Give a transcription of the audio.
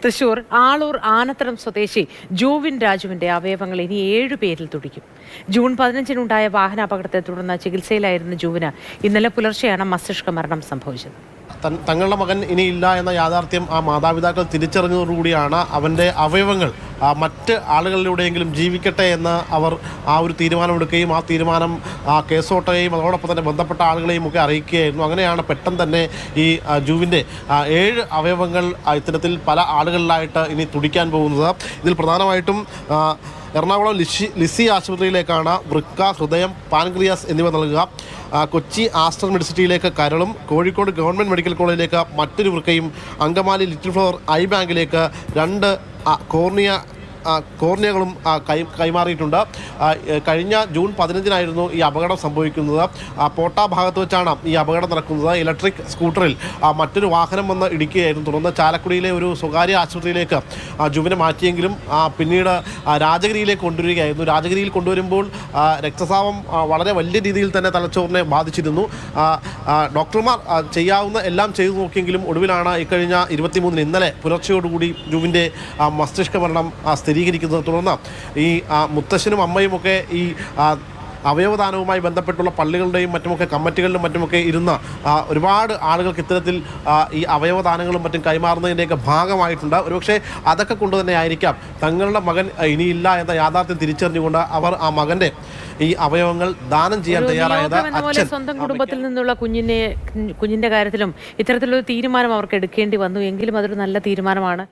തൃശൂർ ആളൂർ ആനത്തടം സ്വദേശി ജോവിൻ രാജുവിന്റെ അവയവങ്ങൾ ഇനി 7 പേരിൽ തുടിക്കും. ജൂൺ 15-നുണ്ടായ വാഹനാപകടത്തെ തുടർന്ന് ചികിത്സയിലായിരുന്ന ജോവിന് ഇന്നലെ പുലർച്ചെയാണ് മസ്തിഷ്ക മരണം സംഭവിച്ചത്. തങ്ങളുടെ മകൻ ഇനിയില്ല എന്ന യാഥാർത്ഥ്യം ആ മാതാപിതാക്കൾ തിരിച്ചറിഞ്ഞതോടുകൂടിയാണ് അവൻ്റെ അവയവങ്ങൾ മറ്റ് ആളുകളിലൂടെയെങ്കിലും ജീവിക്കട്ടെ എന്ന് അവർ ആ ഒരു തീരുമാനമെടുക്കുകയും ആ തീരുമാനം കേസോട്ടുകയും അതോടൊപ്പം തന്നെ ബന്ധപ്പെട്ട ആളുകളെയും ഒക്കെ അറിയിക്കുകയായിരുന്നു. അങ്ങനെയാണ് പെട്ടെന്ന് തന്നെ ഈ ജൂവിൻ്റെ 7 അവയവങ്ങൾ ഇത്തരത്തിൽ പല ആളുകളിലായിട്ട് ഇനി തുടിക്കാൻ പോകുന്നത്. ഇതിൽ പ്രധാനമായിട്ടും എറണാകുളം ലിസി ആശുപത്രിയിലേക്കാണ് വൃക്ക, ഹൃദയം, പാൻക്രിയാസ് എന്നിവ നൽകുക. കൊച്ചി ആസ്റ്റർ മെഡിസിറ്റിയിലേക്ക് കരളും, കോഴിക്കോട് ഗവൺമെൻറ് മെഡിക്കൽ കോളേജിലേക്ക് മറ്റൊരു വൃക്കയും, അങ്കമാലി ലിറ്റിൽ ഫ്ലവർ ഐ ബാങ്കിലേക്ക് 2 കോർണിയകളും കൈമാറിയിട്ടുണ്ട്. കഴിഞ്ഞ ജൂൺ 15-നായിരുന്നു ഈ അപകടം സംഭവിക്കുന്നത്. പോട്ട ഭാഗത്ത് വെച്ചാണ് ഈ അപകടം നടക്കുന്നത്. ഇലക്ട്രിക് സ്കൂട്ടറിൽ മറ്റൊരു വാഹനം വന്ന് ഇടിക്കുകയായിരുന്നു. തുടർന്ന് ചാലക്കുടിയിലെ ഒരു സ്വകാര്യ ആശുപത്രിയിലേക്ക് ജുവിനെ മാറ്റിയെങ്കിലും പിന്നീട് രാജഗിരിയിലേക്ക് കൊണ്ടുവരികയായിരുന്നു. രാജഗിരിയിൽ കൊണ്ടുവരുമ്പോൾ രക്തസ്രാവം വളരെ വലിയ രീതിയിൽ തന്നെ തലച്ചോറിനെ ബാധിച്ചിരുന്നു. ഡോക്ടർമാർ ചെയ്യാവുന്ന എല്ലാം ചെയ്തു നോക്കിയെങ്കിലും ഒടുവിലാണ് ഇക്കഴിഞ്ഞ 23-ന് ഇന്നലെ പുലർച്ചയോടുകൂടി ജുവിൻ്റെ മസ്തിഷ്ക മരണം സ്ഥിരീകരിക്കുന്നത്. തുടർന്ന് ഈ മുത്തശ്ശനും അമ്മയുമൊക്കെ ഈ അവയവദാനവുമായി ബന്ധപ്പെട്ടുള്ള പള്ളികളുടെയും മറ്റുമൊക്കെ കമ്മിറ്റികളിലും മറ്റുമൊക്കെ ഇരുന്ന ഒരുപാട് ആളുകൾക്ക് ഇത്തരത്തിൽ ഈ അവയവദാനങ്ങളും മറ്റും കൈമാറുന്നതിൻ്റെയൊക്കെ ഭാഗമായിട്ടുണ്ട്. ഒരുപക്ഷെ അതൊക്കെ കൊണ്ട് തന്നെ ആയിരിക്കാം തങ്ങളുടെ മകൻ ഇനിയില്ല എന്ന യാഥാർത്ഥ്യം തിരിച്ചറിഞ്ഞുകൊണ്ട് അവർ ആ മകൻ്റെ ഈ അവയവങ്ങൾ ദാനം ചെയ്യാൻ തയ്യാറായത്. സ്വന്തം കുടുംബത്തിൽ നിന്നുള്ള കുഞ്ഞിന്റെ കാര്യത്തിലും ഇത്തരത്തിലൊരു തീരുമാനം അവർക്ക് എടുക്കേണ്ടി വന്നു. എങ്കിലും അതൊരു നല്ല തീരുമാനമാണ്.